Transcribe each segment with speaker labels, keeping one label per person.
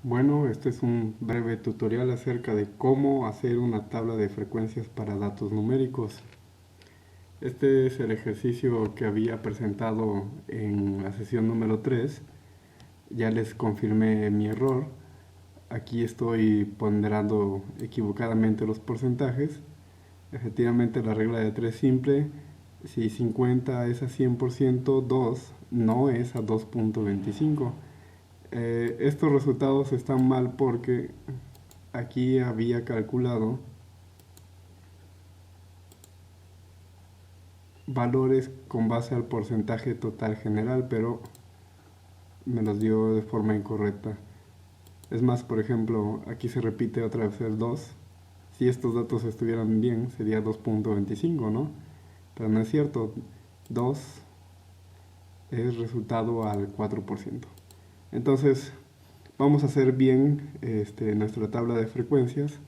Speaker 1: Bueno, este es un breve tutorial acerca de cómo hacer una tabla de frecuencias para datos numéricos. Este es el ejercicio que había presentado en la sesión número 3. Ya les confirmé mi error. Aquí estoy ponderando equivocadamente los porcentajes. Efectivamente, la regla de 3 simple. Si 50 es a 100%, 2 no es a 2.25. Estos resultados están mal porque aquí había calculado valores con base al porcentaje total general, pero me los dio de forma incorrecta. Es más, por ejemplo, aquí se repite otra vez el 2. Si estos datos estuvieran bien, sería 2.25, ¿no? Pero no es cierto. 2 es resultado al 4%. Entonces, vamos a hacer bien nuestra tabla de frecuencias.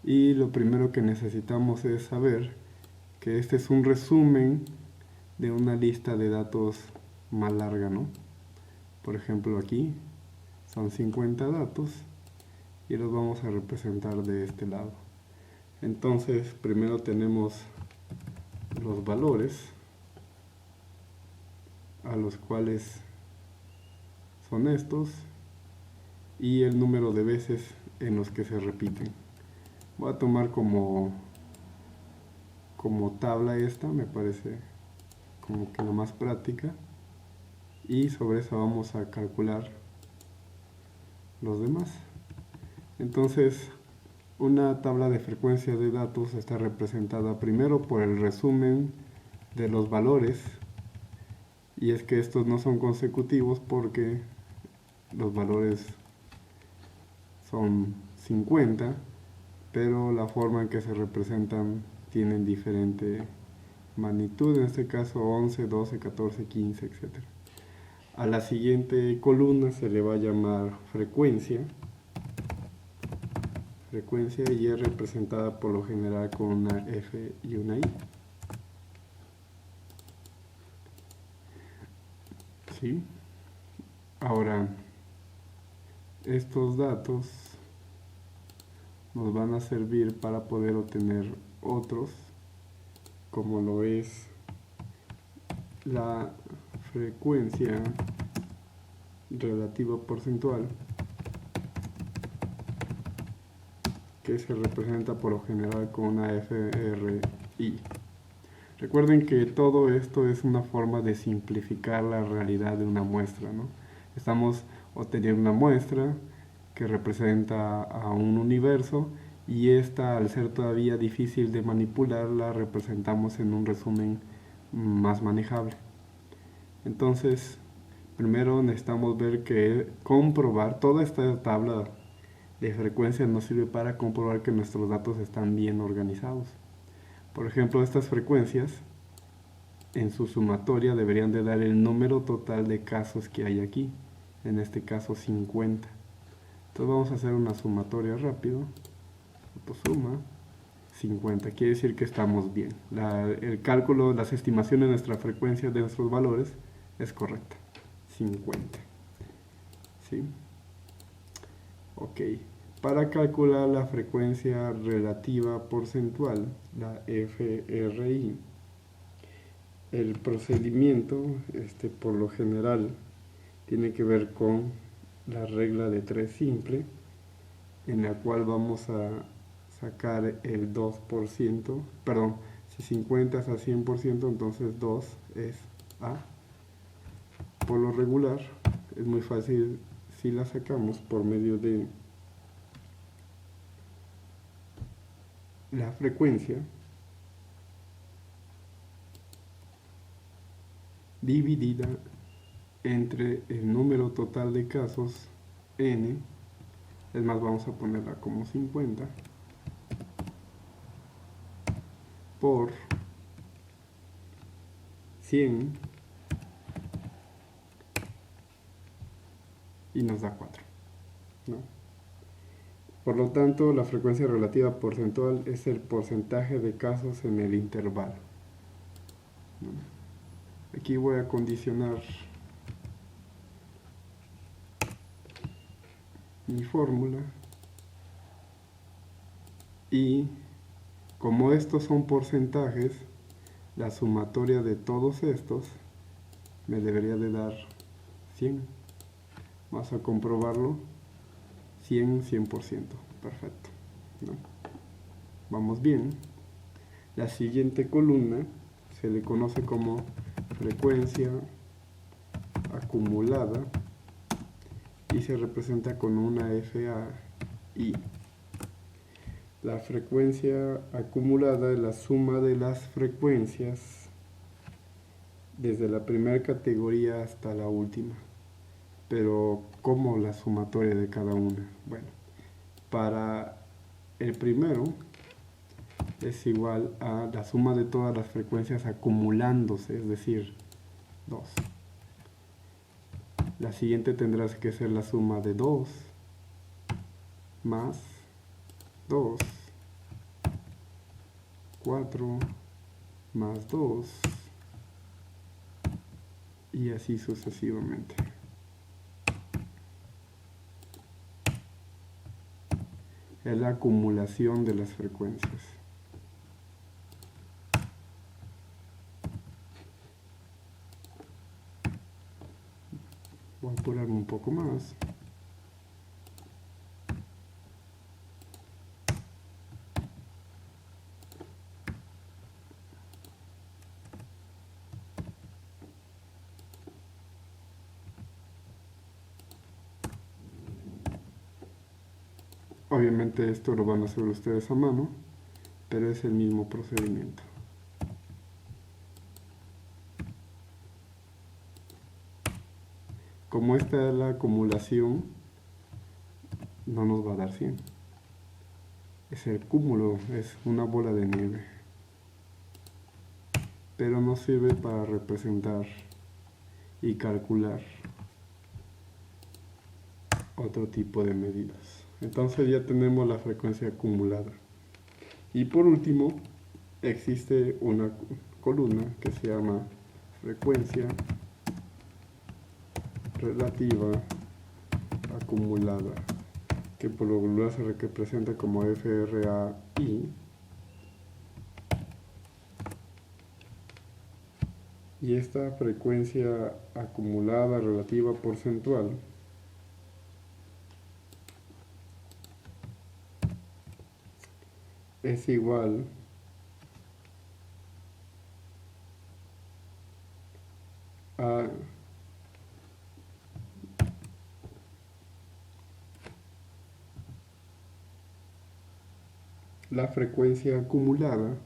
Speaker 1: Y lo primero que necesitamos es saber que este es un resumen de una lista de datos más larga, ¿no? Por ejemplo, aquí son 50 datos y los vamos a representar de este lado. Entonces, primero tenemos los valores, a los cuales son estos, y el número de veces en los que se repiten. Voy a tomar como tabla esta, me parece como que la más práctica, y sobre eso vamos a calcular los demás. Entonces, una tabla de frecuencia de datos está representada primero por el resumen de los valores, y es que estos no son consecutivos porque los valores son 50, pero la forma en que se representan tienen diferente magnitud, en este caso 11, 12, 14, 15, etc. A la siguiente columna se le va a llamar frecuencia y es representada por lo general con una F y una I. ¿Sí? Ahora, estos datos nos van a servir para poder obtener otros, como lo es la frecuencia relativa porcentual, que se representa por lo general con una FRI. Recuerden que todo esto es una forma de simplificar la realidad de una muestra, ¿no? Estamos obteniendo una muestra que representa a un universo, y esta, al ser todavía difícil de manipular, la representamos en un resumen más manejable. Entonces, primero necesitamos ver que comprobar toda esta tabla de frecuencias nos sirve para comprobar que nuestros datos están bien organizados. Por ejemplo, estas frecuencias en su sumatoria deberían de dar el número total de casos que hay aquí, en este caso 50. Entonces vamos a hacer una sumatoria rápido. Suma 50, quiere decir que estamos bien. El cálculo, las estimaciones de nuestra frecuencia de nuestros valores es correcta, 50. ¿Sí? Ok. Para calcular la frecuencia relativa porcentual, la FRI, el procedimiento, por lo general, tiene que ver con la regla de 3 simple, en la cual vamos a sacar el 2%, perdón, si 50 es a 100%, entonces 2 es A. Por lo regular, es muy fácil si la sacamos por medio de la frecuencia dividida entre el número total de casos n, es más, vamos a ponerla como 50, por 100, y nos da 4, ¿no? Por lo tanto, la frecuencia relativa porcentual es el porcentaje de casos en el intervalo, ¿no? Aquí voy a condicionar mi fórmula, y como estos son porcentajes, la sumatoria de todos estos me debería de dar 100. Vamos a comprobarlo. 100%. Perfecto, ¿no? Vamos bien. La siguiente columna se le conoce como frecuencia acumulada y se representa con una FAI. La frecuencia acumulada es la suma de las frecuencias desde la primera categoría hasta la última. Pero, ¿cómo la sumatoria de cada una? Bueno, para el primero es igual a la suma de todas las frecuencias acumulándose, es decir, 2. La siguiente tendrá que ser la suma de 2 más 2, 4 más 2 y así sucesivamente. Es la acumulación de las frecuencias. Voy a apurarme un poco más. Obviamente esto lo van a hacer ustedes a mano, pero es el mismo procedimiento. Como esta es la acumulación, no nos va a dar 100. Es el cúmulo, es una bola de nieve. Pero nos sirve para representar y calcular otro tipo de medidas. Entonces ya tenemos la frecuencia acumulada. Y por último, existe una columna que se llama frecuencia relativa acumulada, que por lo general se representa como FRAI. Y esta frecuencia acumulada relativa porcentual es igual a la frecuencia acumulada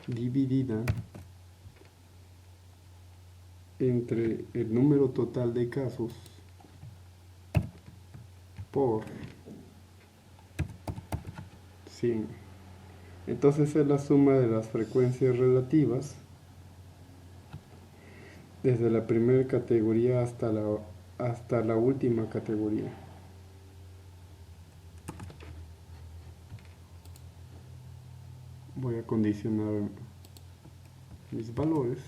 Speaker 1: dividida entre el número total de casos por 100. Entonces es la suma de las frecuencias relativas desde la primera categoría hasta la última categoría. Voy a condicionar mis valores.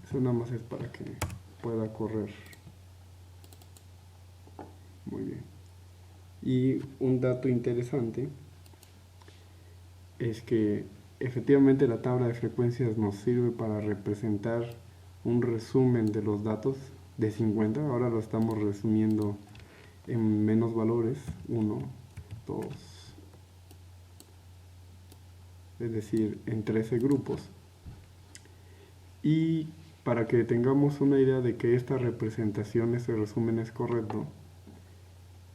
Speaker 1: Eso nada más es para que pueda correr. Muy bien. Y un dato interesante es que efectivamente la tabla de frecuencias nos sirve para representar un resumen de los datos de 50. Ahora lo estamos resumiendo en menos valores, 1, 2, es decir, en 13 grupos. Y para que tengamos una idea de que esta representación, este resumen es correcto,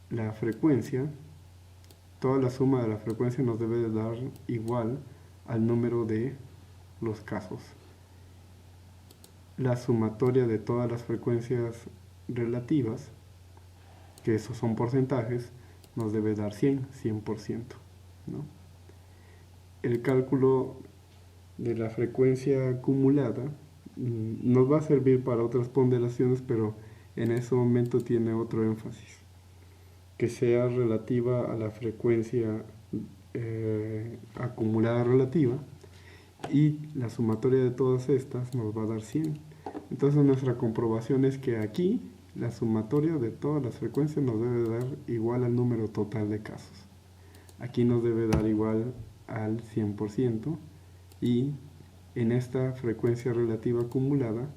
Speaker 1: la frecuencia, toda la suma de la frecuencia nos debe de dar igual al número de los casos. La sumatoria de todas las frecuencias relativas, que esos son porcentajes, nos debe dar 100%, ¿no? El cálculo de la frecuencia acumulada nos va a servir para otras ponderaciones, pero en ese momento tiene otro énfasis, que sea relativa a la frecuencia acumulada relativa, y la sumatoria de todas estas nos va a dar 100. Entonces nuestra comprobación es que aquí la sumatoria de todas las frecuencias nos debe dar igual al número total de casos. Aquí nos debe dar igual al 100% y en esta frecuencia relativa acumulada,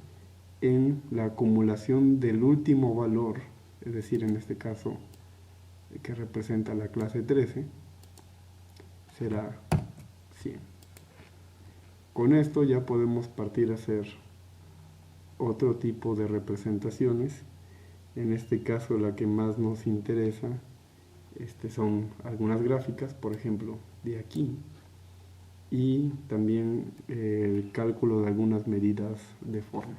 Speaker 1: en la acumulación del último valor, es decir, en este caso que representa la clase 13, será 100. Con esto ya podemos partir a hacer otro tipo de representaciones. En este caso la que más nos interesa son algunas gráficas, por ejemplo, de aquí, y también el cálculo de algunas medidas de forma.